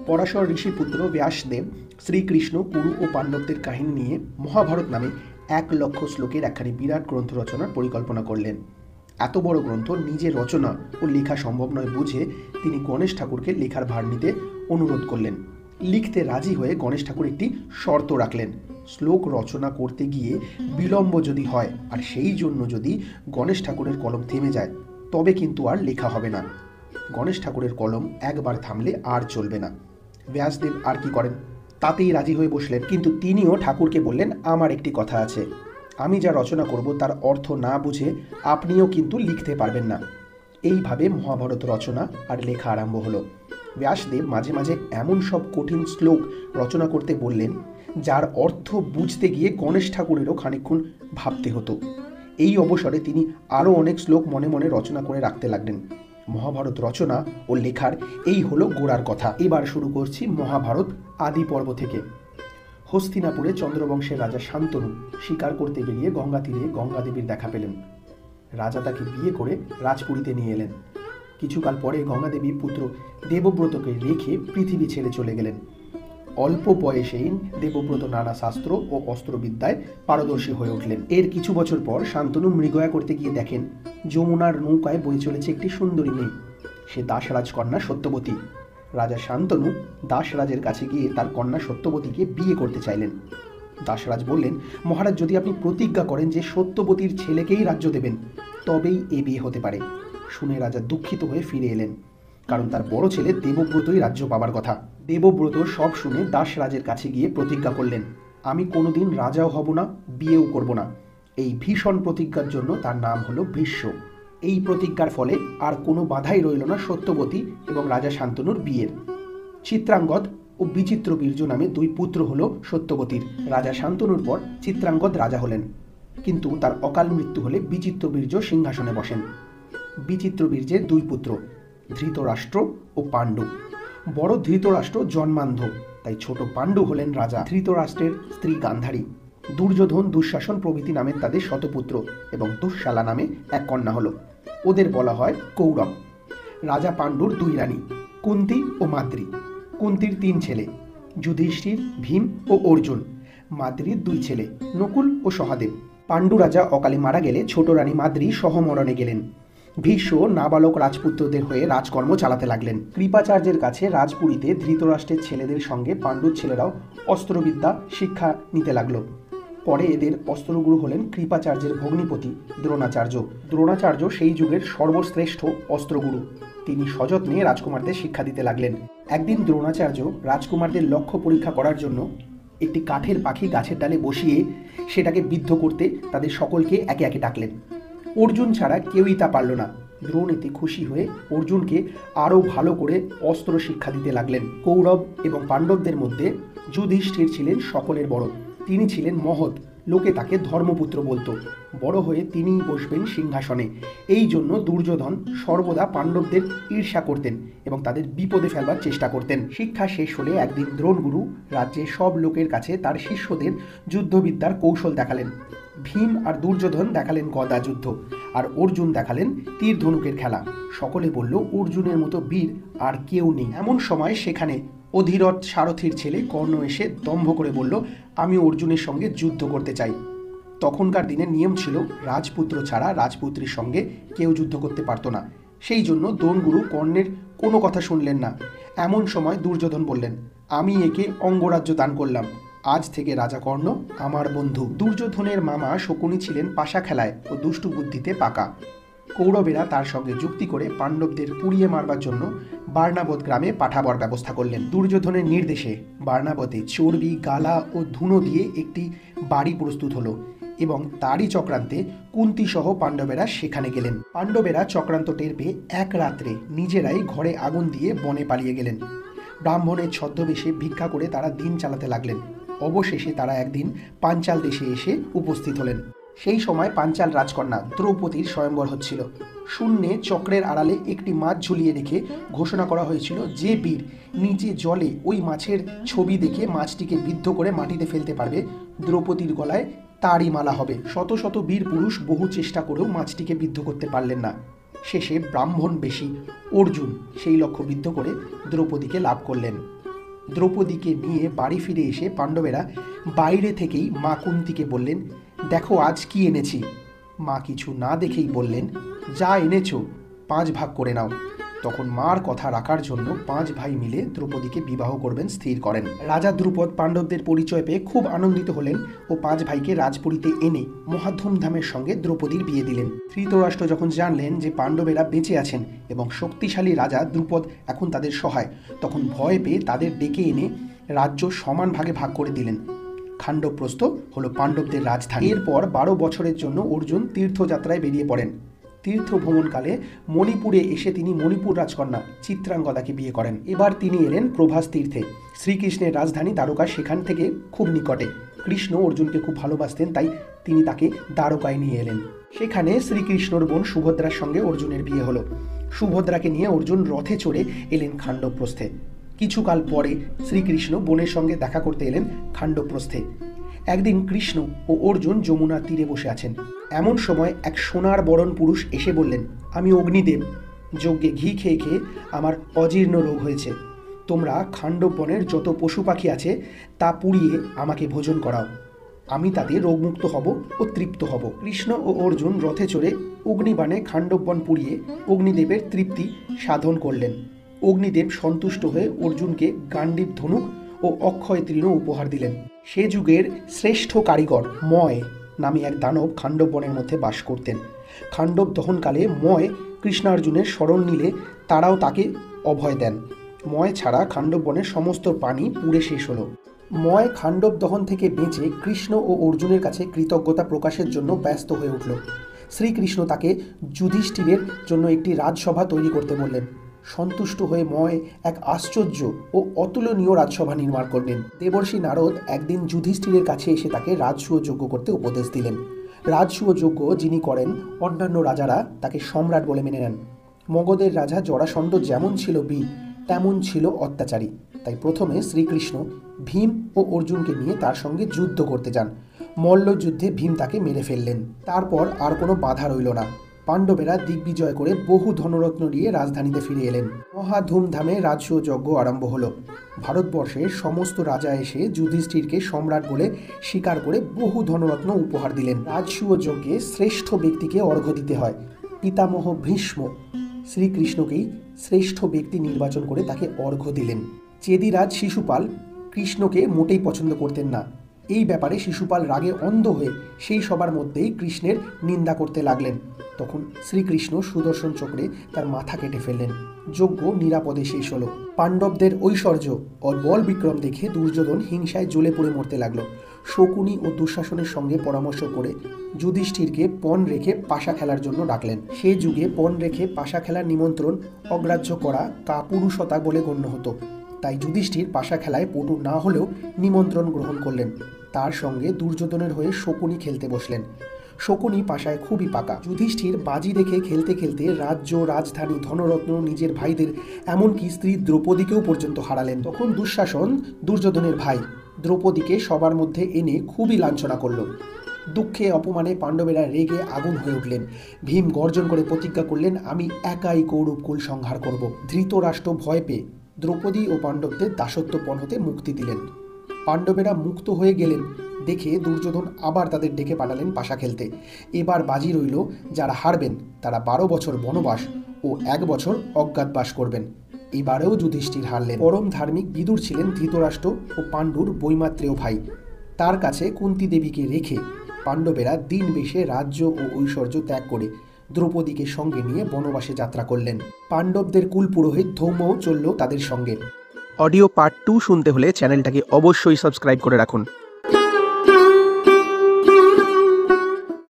পরাশর ঋষি পুত্র ব্যাসদেব শ্রীকৃষ্ণ, কুরু ও পাণ্ডবদের কাহিনী নিয়ে মহাভারত নামে 1,00,000 শ্লোকের একখানি বিরাট গ্রন্থ রচনার পরিকল্পনা করলেন। এত বড় গ্রন্থ নিজে রচনা ও লেখা সম্ভব নয় বুঝে তিনি গণেশ ঠাকুরকে লেখার ভার নিতে অনুরোধ করলেন। লিখতে রাজি হয়ে গণেশ ঠাকুর একটি শর্ত রাখলেন, শ্লোক রচনা করতে গিয়ে বিলম্ব যদি হয় আর সেই জন্য যদি গণেশ ঠাকুরের কলম থেমে যায় তবে কিন্তু আর লেখা হবে না। গণেশ ঠাকুরের কলম একবার থামলে আর চলবে না। ব্যাসদেব আর কি করেন, তাতেই রাজি হয়ে বসলেন। কিন্তু তিনিও ঠাকুরকে বললেন, আমার একটি কথা আছে, আমি যা রচনা করব তার অর্থ না বুঝে আপনিও কিন্তু লিখতে পারবেন না। এইভাবে মহাভারত রচনা আর লেখা আরম্ভ হলো। ব্যাসদেব মাঝে মাঝে এমন সব কঠিন শ্লোক রচনা করতে বললেন যার অর্থ বুঝতে গিয়ে গণেশ ঠাকুরেরও খানিকক্ষণ ভাবতে হতো। এই অবসরে তিনি আরও অনেক শ্লোক মনে মনে রচনা করে রাখতে লাগলেন। মহাভারত রচনা ও লেখার এই হলো গোড়ার কথা। এবার শুরু করছি মহাভারত আদি পর্ব থেকে। হস্তিনাপুরে চন্দ্রবংশের রাজা শান্তনু শিকার করতে বেরিয়ে গঙ্গা তীরে গঙ্গা দেবীর দেখা পেলেন। রাজা তাকে বিয়ে করে রাজপুরীতে নিয়ে এলেন। কিছুকাল পরে গঙ্গা দেবী পুত্র দেবব্রতকে রেখে পৃথিবী ছেড়ে চলে গেলেন। অল্প বয়সেই দেবব্রত নানা শাস্ত্র ও অস্ত্রবিদ্যায় পারদর্শী হয়ে উঠলেন। এর কিছু বছর পর শান্তনু মৃগয়া করতে গিয়ে দেখেন যমুনার নৌকায় বয়ে চলেছে একটি সুন্দরী মেয়ে। সে দাসরাজ কন্যা সত্যবতী। রাজা শান্তনু দাসরাজের কাছে গিয়ে তার কন্যা সত্যবতীকে বিয়ে করতে চাইলেন। দাসরাজ বললেন, মহারাজ, যদি আপনি প্রতিজ্ঞা করেন যে সত্যবতীর ছেলেকেই রাজ্য দেবেন তবেই এ বিয়ে হতে পারে। শুনে রাজা দুঃখিত হয়ে ফিরে এলেন, কারণ তার বড় ছেলে দেবব্রতই রাজ্য পাবার কথা। দেবব্রত সব শুনে দাসরাজের কাছে গিয়ে প্রতিজ্ঞা করলেন, আমি কোনোদিন রাজাও হব না, বিয়েও করব না। এই ভীষণ প্রতিজ্ঞার জন্য তার নাম হলো ভীষ্ম। এই প্রতিজ্ঞার ফলে আর কোনো বাধাই রইল না সত্যবতী এবং রাজা শান্তনুর বিয়ের। চিত্রাঙ্গদ ও বিচিত্রবীর্য নামে দুই পুত্র হলো সত্যবতীর। রাজা শান্তনুর পর চিত্রাঙ্গদ রাজা হলেন, কিন্তু তার অকাল মৃত্যু হলে বিচিত্রবীর্য সিংহাসনে বসেন। বিচিত্রবীর্যের দুই পুত্র, ধৃতরাষ্ট্র ও পাণ্ডু। বড় ধৃতরাষ্ট্র জন্মান্ধ, তাই ছোট পাণ্ডু হলেন রাজা। ধৃতরাষ্ট্রের স্ত্রী গান্ধারী। দুর্যোধন, দুঃশাসন প্রভৃতি নামের তাদের শতপুত্র এবং দুঃশালা নামে এক কন্যা হলো। ওদের বলা হয় কৌরব। রাজা পাণ্ডুর দুই রানী, কুন্তী ও মাদ্রী। কুন্তীর 3 ছেলে, যুধিষ্ঠির, ভীম ও অর্জুন। মাদ্রীর 2 ছেলে, নকুল ও সহদেব। পাণ্ডু রাজা অকালে মারা গেলে ছোট রানী মাদ্রী সহমরণে গেলেন। ভীষ্ম নাবালক রাজপুত্রদের হয়ে রাজকর্ম চালাতে লাগলেন। কৃপাচার্যের কাছে রাজপুরীতে ধৃতরাষ্ট্রের ছেলেদের সঙ্গে পাণ্ডুর ছেলেরাও অস্ত্রবিদ্যা শিক্ষা নিতে লাগলো। পরে এদের অস্ত্রগুরু হলেন কৃপাচার্যের ভগ্নিপতি দ্রোণাচার্য। দ্রোণাচার্য সেই যুগের সর্বশ্রেষ্ঠ অস্ত্রগুরু। তিনি সযত্নে রাজকুমারদের শিক্ষা দিতে লাগলেন। একদিন দ্রোণাচার্য রাজকুমারদের লক্ষ্য পরীক্ষা করার জন্য একটি কাঠের পাখি গাছের ডালে বসিয়ে সেটাকে বিদ্ধ করতে তাদের সকলকে একে একে ডাকলেন। অর্জুন ছাড়া কেউই তা পারল না। দ্রোণ এতে খুশি হয়ে অর্জুনকে আরও ভালো করে অস্ত্র শিক্ষা দিতে লাগলেন। কৌরব এবং পাণ্ডবদের মধ্যে যুধিষ্ঠির ছিলেন সকলের বড়। তিনি ছিলেন মহৎ, লোকে তাকে ধর্মপুত্র বলতো। বড় হয়ে তিনিই বসবেন সিংহাসনে। এই জন্য দুর্যোধন সর্বদা পাণ্ডবদের ঈর্ষা করতেন এবং তাদের বিপদে ফেলবার চেষ্টা করতেন। শিক্ষা শেষ হলে একদিন দ্রোণগুরু রাজ্যের সব লোকের কাছে তার শিষ্যদের যুদ্ধবিদ্যার কৌশল দেখালেন। ভীম আর দুর্যোধন দেখালেন গদা যুদ্ধ, আর অর্জুন দেখালেন তীর ধনুকের খেলা। সকলে বলল, অর্জুনের মতো বীর আর কেউ নেই। এমন সময় সেখানে অধিরথ সারথীর ছেলে কর্ণ এসে দম্ভ করে বলল, আমি অর্জুনের সঙ্গে যুদ্ধ করতে চাই। তখনকার দিনে নিয়ম ছিল রাজপুত্র ছাড়া রাজপুত্রীর সঙ্গে কেউ যুদ্ধ করতে পারত না। সেই জন্য দ্রোণগুরু কর্ণের কোনো কথা শুনলেন না। এমন সময় দুর্যোধন বললেন, আমি একে অঙ্গরাজ্য দান করলাম, আজ থেকে রাজা কর্ণ আমার বন্ধু। দুর্যোধনের মামা শকুনি ছিলেন পাশা খেলায় ও দুষ্টু বুদ্ধিতে পাকা। কৌরবেরা তার সঙ্গে যুক্তি করে পাণ্ডবদের পুড়িয়ে মারবার জন্য বার্নাবত গ্রামে পাঠাবার ব্যবস্থা করলেন। দুর্যোধনের নির্দেশে বার্নাবতে চর্বি, গালা ও ধুনো দিয়ে একটি বাড়ি প্রস্তুত হলো এবং তারই চক্রান্তে কুন্তী সহ পাণ্ডবেরা সেখানে গেলেন। পাণ্ডবেরা চক্রান্ত টের পেয়ে এক রাত্রে নিজেরাই ঘরে আগুন দিয়ে বনে পালিয়ে গেলেন। ব্রাহ্মণের ছদ্মবেশে ভিক্ষা করে তারা দিন চালাতে লাগলেন। অবশেষে তারা একদিন পাঞ্চাল দেশে এসে উপস্থিত হলেন। সেই সময় পাঞ্চাল রাজকন্যা দ্রৌপদীর স্বয়ম্বর হচ্ছিল। শূন্যে চক্রের আড়ালে একটি মাছ ঝুলিয়ে রেখে ঘোষণা করা হয়েছিল, যে বীর নিচে জলে ওই মাছের ছবি দেখে মাছটিকে বিদ্ধ করে মাটিতে ফেলতে পারবে, দ্রৌপদীর গলায় তারই মালা হবে। শত শত বীর পুরুষ বহু চেষ্টা করেও মাছটিকে বিদ্ধ করতে পারলেন না। শেষে ব্রাহ্মণ বেশী অর্জুন সেই লক্ষ্য বিদ্ধ করে দ্রৌপদীকে লাভ করলেন। দ্রৌপদীকে নিয়ে বাড়ি ফিরে এসে পাণ্ডবেরা বাইরে থেকেই মা কুন্তিকে বললেন, দেখো আজ কি এনেছি। মা কিছু না দেখেই বললেন, যা এনেছো 5 ভাগ করে নাও। তখন মার কথা রাখার জন্য 5 ভাই মিলে দ্রৌপদীকে বিবাহ করবেন স্থির করেন। রাজা দ্রুপদ পাণ্ডবদের পরিচয় পেয়ে খুব আনন্দিত হলেন ও 5 ভাইকে রাজপুরীতে এনে মহাধুমধামের সঙ্গে দ্রৌপদীর বিয়ে দিলেন। ধৃতরাষ্ট্র যখন জানলেন যে পাণ্ডবেরা বেঁচে আছেন এবং শক্তিশালী রাজা দ্রুপদ এখন তাদের সহায়, তখন ভয় পেয়ে তাদের ডেকে এনে রাজ্য সমান ভাগে ভাগ করে দিলেন। খাণ্ডবপ্রস্থ হলো পাণ্ডবদের রাজধানী। এরপর 12 বছরের জন্য অর্জুন তীর্থযাত্রায় বেরিয়ে পড়েন। তীর্থ ভ্রমণকালে মণিপুরে এসে তিনি মণিপুর রাজকন্যা চিত্রাঙ্গদাকে বিয়ে করেন। এবার তিনি এলেন প্রভাস তীর্থে। শ্রীকৃষ্ণের রাজধানী দ্বারকা সেখান থেকে খুব নিকটে। কৃষ্ণ অর্জুনকে খুব ভালোবাসতেন, তাই তিনি তাকে দ্বারকায় নিয়ে এলেন। সেখানে শ্রীকৃষ্ণর বোন সুভদ্রার সঙ্গে অর্জুনের বিয়ে হলো। সুভদ্রাকে নিয়ে অর্জুন রথে চড়ে এলেন খাণ্ডবপ্রস্থে। কিছুকাল পরে শ্রীকৃষ্ণ বোনের সঙ্গে দেখা করতে এলেন খাণ্ডবপ্রস্থে। একদিন কৃষ্ণ ও অর্জুন যমুনার তীরে বসে আছেন। এমন সময় এক সোনার বরণ পুরুষ এসে বললেন, আমি অগ্নিদেব, যজ্ঞে ঘি খেয়ে খেয়ে আমার অজীর্ণ রোগ হয়েছে। তোমরা খাণ্ডব বনের যত পশু পাখি আছে তা পুড়িয়ে আমাকে ভোজন করাও, আমি তাতে রোগমুক্ত হব ও তৃপ্ত হব। কৃষ্ণ ও অর্জুন রথে চড়ে অগ্নিবাণে খাণ্ডব বন পুড়িয়ে অগ্নিদেবের তৃপ্তি সাধন করলেন। অগ্নিদেব সন্তুষ্ট হয়ে অর্জুনকে গাণ্ডীব ধনুক ও অক্ষয় তৃণ উপহার দিলেন। সে যুগের শ্রেষ্ঠ কারিগর ময় নামে এক দানব খাণ্ডব বনের মধ্যে বাস করতেন। খাণ্ডব দহনকালে ময় কৃষ্ণার্জুনের শরণ নিলে তারাও তাকে অভয় দেন। ময় ছাড়া খাণ্ডব বনের সমস্ত প্রাণী পুড়ে শেষ হলো। ময় খাণ্ডব দহন থেকে বেঁচে কৃষ্ণ ও অর্জুনের কাছে কৃতজ্ঞতা প্রকাশের জন্য ব্যস্ত হয়ে উঠল। শ্রীকৃষ্ণ তাকে যুধিষ্ঠিরের জন্য একটি রাজসভা তৈরি করতে বললেন। সন্তুষ্ট হয়ে ময় এক আশ্চর্য ও অতুলনীয় রাজসভা নির্মাণ করলেন। দেবর্ষি নারদ একদিন যুধিষ্ঠিরের কাছে এসে তাকে রাজসূয় যজ্ঞ করতে উপদেশ দিলেন। রাজসূয় যজ্ঞ যিনি করেন, অন্যান্য রাজারা তাকে সম্রাট বলে মেনে নেন। মগধের রাজা জরাসন্ধ যেমন ছিল বীর, তেমন ছিল অত্যাচারী। তাই প্রথমে শ্রীকৃষ্ণ ভীম ও অর্জুনকে নিয়ে তার সঙ্গে যুদ্ধ করতে যান। মল্লযুদ্ধে ভীম তাকে মেরে ফেললেন। তারপর আর কোনো বাধা রইল না। পাণ্ডবেরা দিগ্বিজয় করে বহু ধনরত্ন নিয়ে রাজধানীতে ফিরে এলেন। মহা ধুমধামে রাজসূয় যজ্ঞ আরম্ভ হলো। ভারতবর্ষের সমস্ত রাজা এসে যুধিষ্ঠিরকে সম্রাট বলে স্বীকার করে বহু ধনরত্ন উপহার দিলেন। রাজসূয় যজ্ঞে শ্রেষ্ঠ ব্যক্তিকে অর্ঘ্য দিতে হয়। পিতামহ ভীষ্ম শ্রীকৃষ্ণকেই শ্রেষ্ঠ ব্যক্তি নির্বাচন করে তাকে অর্ঘ্য দিলেন। চেদিরাজ শিশুপাল কৃষ্ণকে মোটেই পছন্দ করতেন না। এই ব্যাপারে শিশুপাল রাগে অন্ধ হয়ে সেই সবার মধ্যেই কৃষ্ণের নিন্দা করতে লাগলেন। তখন শ্রীকৃষ্ণ সুদর্শন চক্রে তার মাথা কেটে ফেললেন। যজ্ঞ নিরাপদে শেষ হলো। পাণ্ডবদের ঐশ্বর্য ও বল বিক্রম দেখে দুর্যোধন হিংসায় জ্বলে পড়ে মরতে লাগলো। শকুনি ও দুঃশাসনের সঙ্গে পরামর্শ করে যুধিষ্ঠিরকে পণ রেখে পাশা খেলার জন্য ডাকলেন। সে যুগে পণ রেখে পাশা খেলার নিমন্ত্রণ অগ্রাহ্য করা কাপুরুষতা বলে গণ্য হতো। তাই যুধিষ্ঠির পাশা খেলায় পটু না হলেও নিমন্ত্রণ গ্রহণ করলেন। তার সঙ্গে দুর্যোধনের হয়ে শকুনি খেলতে বসলেন। শকুনি পাশায় খুবই পাকা। যুধিষ্ঠির বাজি রেখে খেলতে খেলতে রাজ্য, রাজধানী, ধনরত্ন, নিজের ভাইদের, এমনকি স্ত্রী দ্রৌপদীকেও পর্যন্ত হারালেন। তখন দুঃশাসন, দুর্যোধনের ভাই, দ্রৌপদীকে সবার মধ্যে এনে খুবই লাঞ্ছনা করল। দুঃখে অপমানে পাণ্ডবেরা রেগে আগুন হয়ে উঠলেন। ভীম গর্জন করে প্রতিজ্ঞা করলেন, আমি একাই কৌরব কুল সংহার করব। ধৃতরাষ্ট্র ভয় পেয়ে দ্রৌপদী ও পাণ্ডবদের দাসত্বপণ হতে মুক্তি দিলেন। পাণ্ডবেরা মুক্ত হয়ে গেলেন দেখে দুর্যোধন আবার তাদের ডেকে পাঠালেন পাশা খেলতে। এবার বাজি রইল, যারা হারবেন তারা 12 বছর বনবাস ও 1 বছর অজ্ঞাতবাস করবেন। এবারেও যুধিষ্ঠির হারলেন। পরম ধার্মিক বিদুর ছিলেন ধৃতরাষ্ট্র ও পাণ্ডুর বৈমাত্রেয় ভাই। তার কাছে কুন্তী দেবীকে রেখে পাণ্ডবেরা দিন বেশে রাজ্য ও ঐশ্বর্য ত্যাগ করে দ্রৌপদীকে সঙ্গে নিয়ে বনবাসে যাত্রা করলেন। পাণ্ডবদের কুলপুরোহিত ধৌমও চলল তাদের সঙ্গে। অডিও পার্ট 2 শুনতে হলে চ্যানেলটাকে অবশ্যই সাবস্ক্রাইব করে রাখুন।